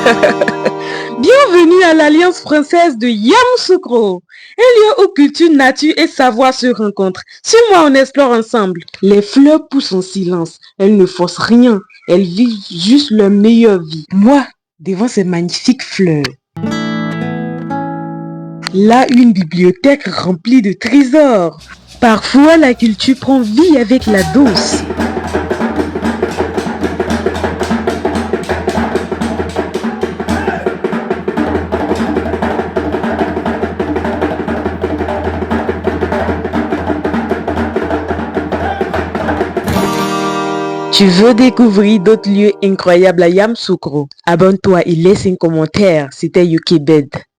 Bienvenue à l'Alliance française de Yamoussoukro, un lieu où culture, nature et savoir se rencontrent. Suis-moi, on explore ensemble. Les fleurs poussent en silence, elles ne forcent rien, elles vivent juste leur meilleure vie. Moi, devant ces magnifiques fleurs. Là, une bibliothèque remplie de trésors. Parfois, la culture prend vie avec la danse. Tu veux découvrir d'autres lieux incroyables à Yamoussoukro? Abonne-toi et laisse un commentaire. C'était Yukibed.